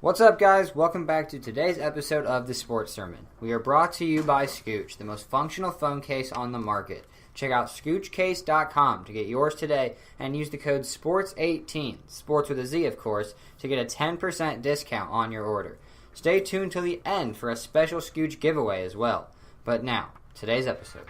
What's up, guys? Welcome back to today's episode of The Sports Sermon. We are brought to you by Scooch, the most functional phone case on the market. Check out ScoochCase.com to get yours today and use the code SPORTS18, sports with a Z, of course, to get a 10% discount on your order. Stay tuned till the end for a special Scooch giveaway as well. But now, today's episode.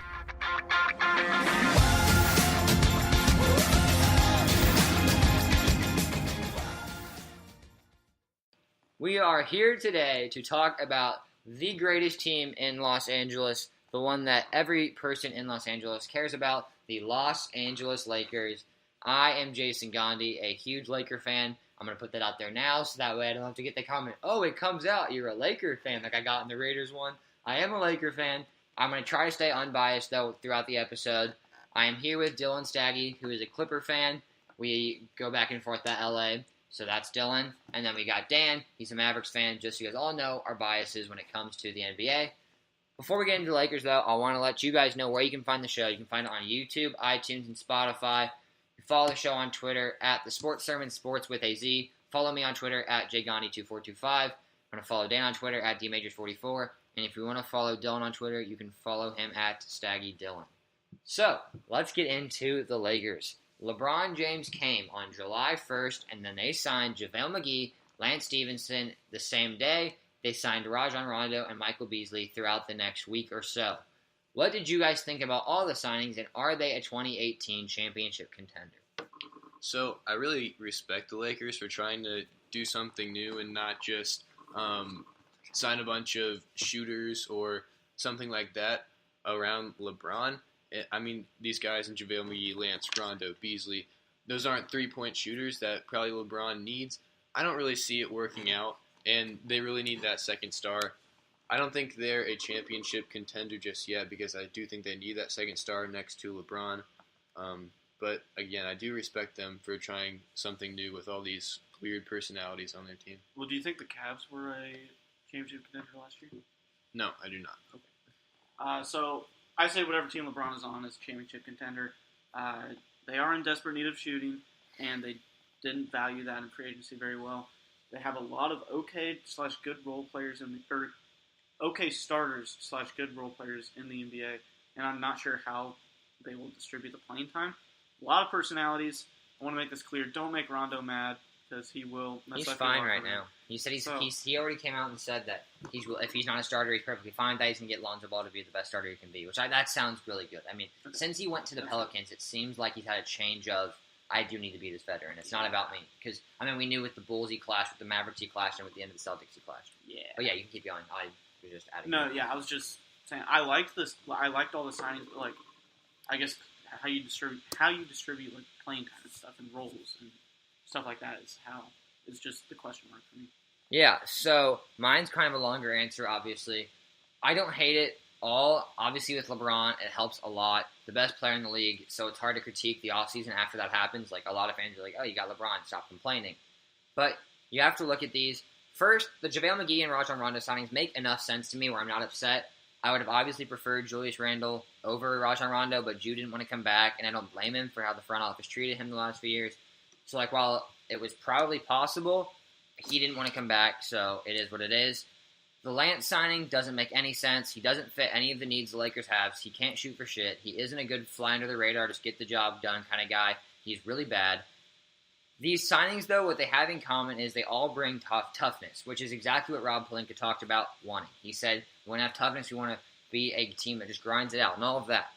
We are here today to talk about the greatest team in Los Angeles, the one that every person in Los Angeles cares about, the Los Angeles Lakers. I am Jason Gandhi, a huge Laker fan. I'm going to put that out there now so that way I don't have to get the comment, oh, it comes out you're a Laker fan like I got in the Raiders one. I am a Laker fan. I'm going to try to stay unbiased, though, throughout the episode. I am here with Dylan Staggy, who is a Clipper fan. We go back and forth to L.A., so that's Dylan. And then we got Dan. He's a Mavericks fan. Just so you guys all know our biases when it comes to the NBA. Before we get into the Lakers, though, I want to let you guys know where you can find the show. You can find it on YouTube, iTunes, and Spotify. You follow the show on Twitter at The Sports Sermon, sports with a Z. Follow me on Twitter at jgandhi2425. I'm going to follow Dan on Twitter at dmajors44. And if you want to follow Dylan on Twitter, you can follow him at StaggyDylan. So, let's get into the Lakers. LeBron James came on July 1st, and then they signed JaVale McGee, Lance Stevenson the same day. They signed Rajon Rondo and Michael Beasley throughout the next week or so. What did you guys think about all the signings, and are they a 2018 championship contender? So, I really respect the Lakers for trying to do something new and not just sign a bunch of shooters or something like that around LeBron. I mean, these guys in JaVale McGee, Lance, Rondo, Beasley, those aren't three-point shooters that probably LeBron needs. I don't really see it working out, and they really need that second star. I don't think they're a championship contender just yet because I do think they need that second star next to LeBron. But, again, I do respect them for trying something new with all these weird personalities on their team. Well, do you think the Cavs were a championship contender last year? No, I do not. Okay. So I say whatever team LeBron is on is a championship contender. They are in desperate need of shooting, and they didn't value that in free agency very well. They have a lot of okay/good role players okay starters/good role players in the NBA, and I'm not sure how they will distribute the playing time. A lot of personalities. I want to make this clear. Don't make Rondo mad because he will mess up. He's fine right now. He said he already came out and said that if he's not a starter, he's perfectly fine. That he's going to get Lonzo Ball to be the best starter he can be, that sounds really good. I mean, since he went to the Pelicans, it seems like he's had a change of, I do need to be this veteran. It's not about me. Because, we knew with the Bulls he clashed, with the Mavericks he clashed, and with the end of the Celtics he clashed. Yeah. But yeah, you can keep going. I was just adding. No, yeah, I was just saying, I liked this. I liked all the signings, but, I guess how you distribute like playing time and stuff and roles and stuff like that is just the question mark for me. Yeah, so mine's kind of a longer answer, obviously. I don't hate it all. Obviously, with LeBron, it helps a lot. The best player in the league, so it's hard to critique the offseason after that happens. Like, a lot of fans are like, oh, you got LeBron, stop complaining. But you have to look at these. First, the JaVale McGee and Rajon Rondo signings make enough sense to me where I'm not upset. I would have obviously preferred Julius Randle over Rajon Rondo, but Ju didn't want to come back, and I don't blame him for how the front office treated him the last few years. So, while it was probably possible, he didn't want to come back, so it is what it is. The Lance signing doesn't make any sense. He doesn't fit any of the needs the Lakers have. He can't shoot for shit. He isn't a good fly under the radar, just get the job done kind of guy. He's really bad. These signings, though, what they have in common is they all bring toughness, which is exactly what Rob Pelinka talked about wanting. He said, we want to have toughness, we want to be a team that just grinds it out, and all of that.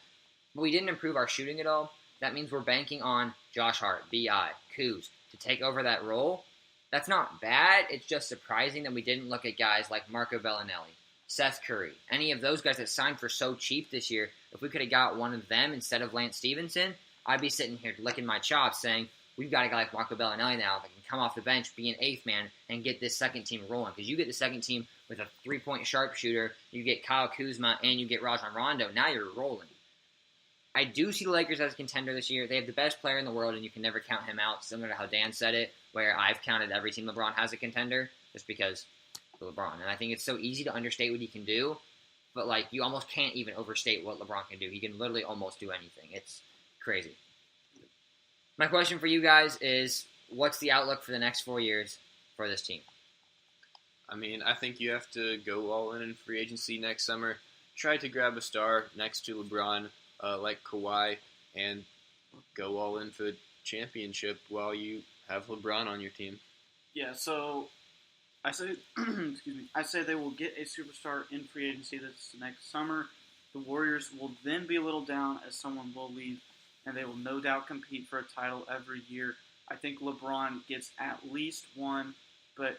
But we didn't improve our shooting at all. That means we're banking on Josh Hart, B.I., Kuz, to take over that role. That's not bad. It's just surprising that we didn't look at guys like Marco Bellinelli, Seth Curry, any of those guys that signed for so cheap this year. If we could have got one of them instead of Lance Stevenson, I'd be sitting here licking my chops saying, we've got a guy like Marco Bellinelli now that can come off the bench, be an eighth man, and get this second team rolling. Because you get the second team with a three-point sharpshooter, you get Kyle Kuzma, and you get Rajon Rondo. Now you're rolling. I do see the Lakers as a contender this year. They have the best player in the world, and you can never count him out, similar to how Dan said it, where I've counted every team LeBron has a contender, just because of LeBron. And I think it's so easy to understate what he can do, but you almost can't even overstate what LeBron can do. He can literally almost do anything. It's crazy. My question for you guys is, what's the outlook for the next 4 years for this team? I mean, I think you have to go all in free agency next summer. Try to grab a star next to LeBron, like Kawhi, and go all in for the championship while you have LeBron on your team. Yeah, so I say, excuse me, I say they will get a superstar in free agency this next summer. The Warriors will then be a little down as someone will leave, and they will no doubt compete for a title every year. I think LeBron gets at least one, but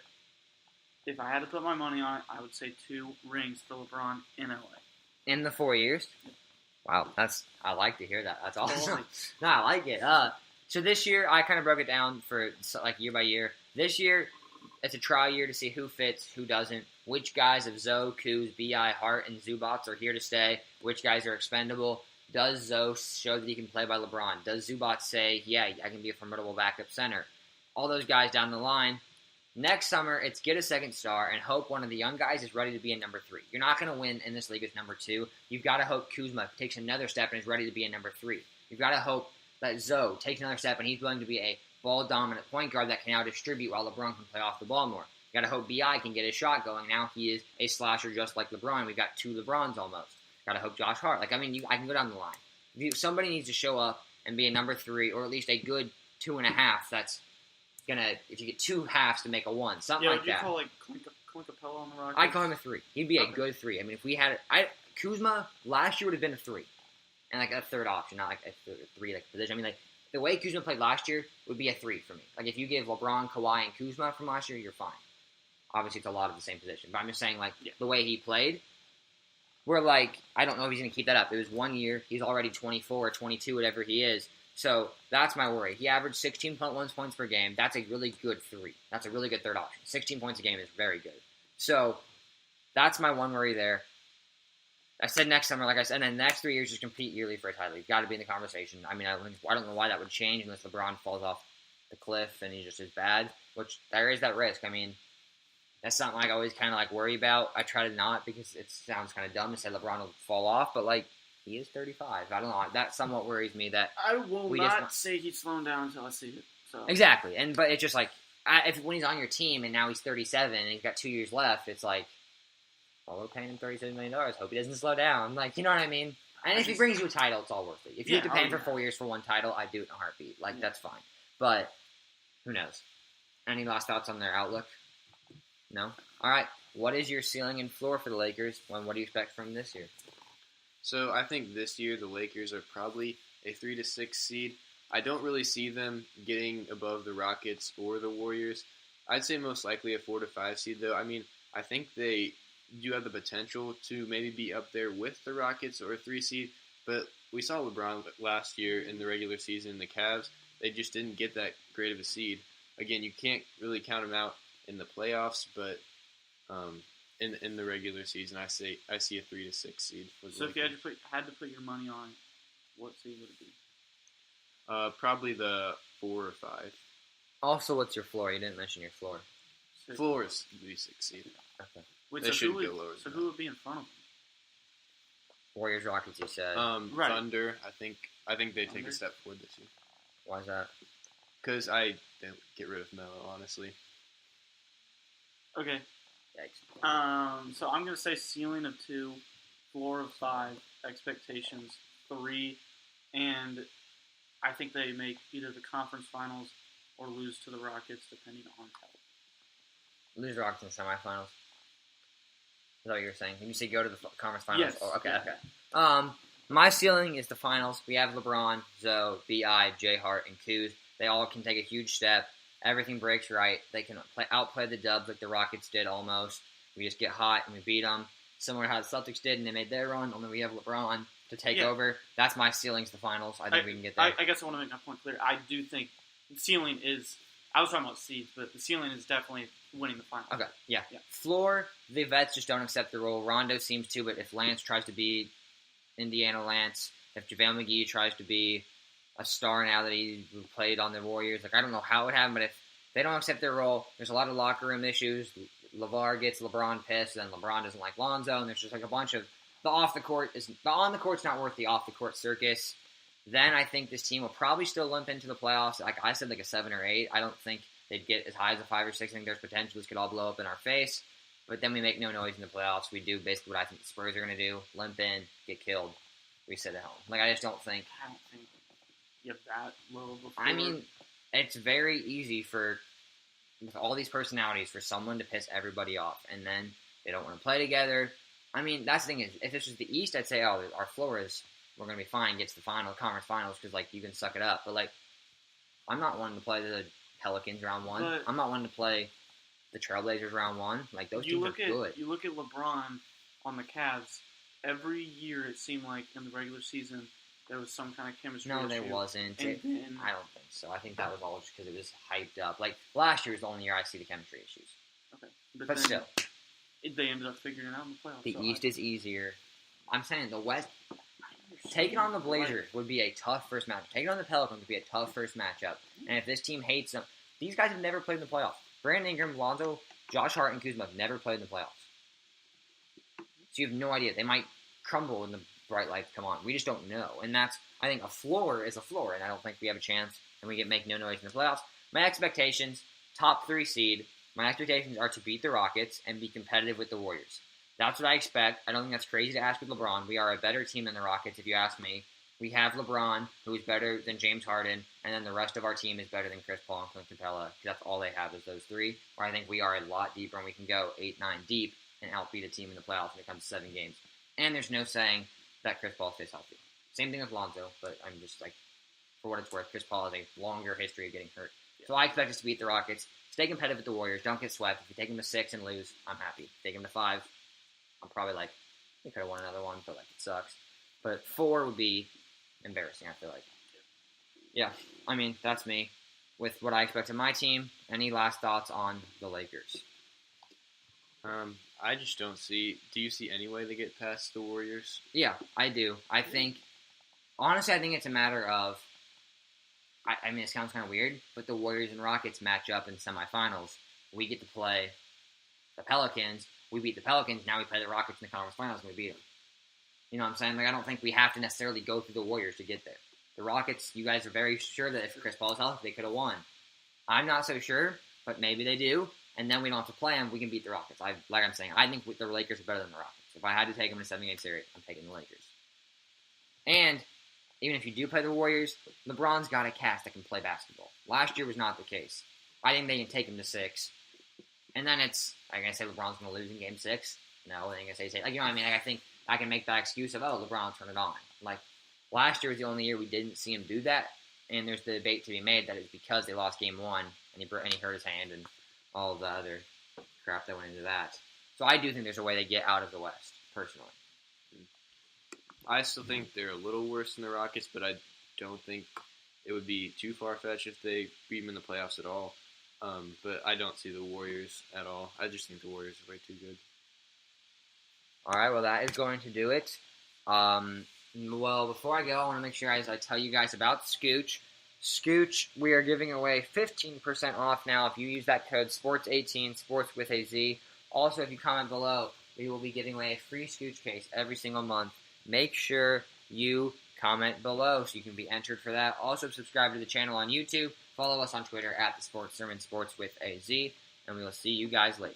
if I had to put my money on it, I would say 2 rings for LeBron in LA. In the 4 years? Wow, I like to hear that. That's awesome. No, I like it. So this year, I kind of broke it down for like year by year. This year, it's a trial year to see who fits, who doesn't, which guys of Zoe, Kuz, B.I., Hart, and Zubats are here to stay, which guys are expendable. Does Zoe show that he can play by LeBron? Does Zubats say, yeah, I can be a formidable backup center? All those guys down the line. Next summer, it's get a second star and hope one of the young guys is ready to be a number 3. You're not going to win in this league as number 2. You've got to hope Kuzma takes another step and is ready to be a number 3. You've got to hope that Zoe takes another step and he's willing to be a ball-dominant point guard that can now distribute while LeBron can play off the ball more. You got to hope B.I. can get his shot going. Now he is a slasher just like LeBron. We've got 2 LeBrons almost. Got to hope Josh Hart. I can go down the line. Somebody needs to show up and be a number 3 or at least a good 2.5 that's if you get 2 halves to make a 1, something like that. Yeah, would you call Clint Capella on the Rockets? I'd call him a 3. He'd be a good 3. I mean, if we had Kuzma last year would have been a 3, and like a third option, not like a 3 like position. I mean, like the way Kuzma played last year would be a 3 for me. Like if you give LeBron, Kawhi, and Kuzma from last year, you're fine. Obviously, it's a lot of the same position, but I'm just saying the way he played. We're like, I don't know if he's going to keep that up. It was 1 year. He's already 24 or 22, whatever he is. So that's my worry. He averaged 16.1 points per game. That's a really good 3. That's a really good third option. 16 points a game is very good. So that's my one worry there. I said next summer, like I said, and then the next 3 years just compete yearly for a title. You've got to be in the conversation. I mean, I don't know why that would change unless LeBron falls off the cliff and he's just as bad, which there is that risk. I mean, that's something I always kind of worry about. I try to not because it sounds kind of dumb to say LeBron will fall off, but he is 35. I don't know. That somewhat worries me. That I will not say he's slowing down until I see it. So. Exactly, but it's just when he's on your team and now he's 37 and he's got 2 years left, it's like, well, we're paying him $37 million. Hope he doesn't slow down. You know what I mean? And if he brings you a title, it's all worth it. If you have to pay him for 4 years for one title, I'd do it in a heartbeat. That's fine. But who knows? Any last thoughts on their outlook? No? All right. What is your ceiling and floor for the Lakers? What do you expect from this year? So I think this year the Lakers are probably a 3 to 6 seed. I don't really see them getting above the Rockets or the Warriors. I'd say most likely a 4 to 5 seed, though. I mean, I think they do have the potential to maybe be up there with the Rockets or a 3 seed, but we saw LeBron last year in the regular season, the Cavs, they just didn't get that great of a seed. Again, you can't really count them out in the playoffs, but in the regular season, I see a 3 to 6 seed for the So Lakers. if you had to put your money on, what seed would it be? Probably the 4 or 5. Also, what's your floor? You didn't mention your floor. Floor is the 6 seed. Okay. Wait, they so should who would, go lower. So who would be in front of them? Warriors, Rockets, you said. Right. Thunder. I think they take a step forward this year. Why is that? Because I didn't get rid of Melo, honestly. Okay. Yikes. So I'm going to say ceiling of 2, floor of 5, expectations 3, and I think they make either the conference finals or lose to the Rockets, depending on health. Lose Rockets in the semifinals. Is that what you were saying? Can you say go to the conference finals? Yes. Oh, okay, Yeah. okay. My ceiling is the finals. We have LeBron, Zoe, B.I., J. Hart, and Kuz. They all can take a huge step. Everything breaks right. They can outplay the Dubs like the Rockets did almost. We just get hot and we beat them. Similar to how the Celtics did and they made their run. Only we have LeBron to take over. That's my ceiling's the finals. I think we can get there. I guess I want to make my point clear. I do think the ceiling is, I was talking about seeds, but the ceiling is definitely winning the finals. Okay, yeah. Floor, the vets just don't accept the role. Rondo seems to, but if Lance tries to be Indiana Lance, if JaVale McGee tries to be a star now that he played on the Warriors, I don't know how it would happen, but if they don't accept their role, there's a lot of locker room issues. LeVar gets LeBron pissed, and then LeBron doesn't like Lonzo, and there's just a bunch of the on the court's not worth the off the court circus. Then I think this team will probably still limp into the playoffs. Like I said, a 7 or 8. I don't think they'd get as high as a 5 or 6. I think there's potential this could all blow up in our face. But then we make no noise in the playoffs. We do basically what I think the Spurs are going to do: limp in, get killed, we sit at home. Like I just don't think. I don't think you have that low of a floor. I mean, it's very easy for with all these personalities for someone to piss everybody off, and then they don't want to play together. I mean, that's the thing is, if this was the East, I'd say, oh, our floor is we're going to be fine, gets the conference finals because like you can suck it up. But like, I'm not wanting to play the Pelicans round one. But I'm not wanting to play the Trailblazers round one. Like those teams are good. You look at LeBron on the Cavs. Every year it seemed like in the regular season there was some kind of chemistry No, issue. there wasn't. And then, I don't think so. I think that was all just because it was hyped up. Like last year was the only year I see the chemistry issues. okay, But then still, they ended up figuring it out in the playoffs. the so East is easier. I'm saying the West. I understand. Taking on the Blazers would be a tough first matchup. Taking on the Pelicans would be a tough first matchup. And if this team hates them, these guys have never played in the playoffs. Brandon Ingram, Lonzo, Josh Hart, and Kuzma have never played in the playoffs. So you have no idea. They might crumble when the bright lights come on. We just don't know. And that's, I think, a floor is a floor, and I don't think we have a chance, and we make no noise in the playoffs. My expectations, top 3 seed, my expectations are to beat the Rockets and be competitive with the Warriors. That's what I expect. I don't think that's crazy to ask with LeBron. We are a better team than the Rockets, if you ask me. We have LeBron, who is better than James Harden, and then the rest of our team is better than Chris Paul and Clint Capella. That's all they have is those 3, where I think we are a lot deeper, and we can go 8-9 deep and outbeat a team in the playoffs when it comes to 7 games. And there's no saying that Chris Paul stays healthy. Same thing with Lonzo, but I'm just like, for what it's worth, Chris Paul has a longer history of getting hurt. So I expect us to beat the Rockets, stay competitive with the Warriors, don't get swept. If you take them to 6 and lose, I'm happy. Take them to 5, I'm probably like, we could have won another one, but like it sucks. But 4 would be embarrassing, I feel like. Yeah, I mean, that's me. With what I expect of my team, any last thoughts on the Lakers? I just don't see. Do you see any way they get past the Warriors? Yeah, I do. I think, honestly, I think it's a matter of, I mean, it sounds kind of weird, but the Warriors and Rockets match up in semifinals. We get to play the Pelicans. We beat the Pelicans. Now we play the Rockets in the conference finals and we beat them. You know what I'm saying? Like, I don't think we have to necessarily go through the Warriors to get there. The Rockets, you guys are very sure that if Chris Paul is healthy, they could have won. I'm not so sure, but maybe they do. And then we don't have to play them. We can beat the Rockets. Like I'm saying, I think the Lakers are better than the Rockets. If I had to take them in a 7-game series, I'm taking the Lakers. And even if you do play the Warriors, LeBron's got a cast that can play basketball. Last year was not the case. I think they can take him to 6. And then it's, I'm going to say LeBron's going to lose in Game 6. No, I'm going to say, like, you know what I mean? Like, I think I can make that excuse of, oh, LeBron, turn it on. Like, last year was the only year we didn't see him do that. And there's the debate to be made that it's because they lost Game 1 and he hurt his hand and all the other crap that went into that. So I do think there's a way they get out of the West, personally. I still think they're a little worse than the Rockets, but I don't think it would be too far-fetched if they beat them in the playoffs at all. But I don't see the Warriors at all. I just think the Warriors are way too good. All right, well, that is going to do it. Well, before I go, I want to make sure I tell you guys about Scooch. Scooch, we are giving away 15% off now if you use that code SPORTS18, sports with a Z. Also, if you comment below, we will be giving away a free Scooch case every single month. Make sure you comment below so you can be entered for that. Also, subscribe to the channel on YouTube. Follow us on Twitter at the Sports Sermon, sports with a Z. And we will see you guys later.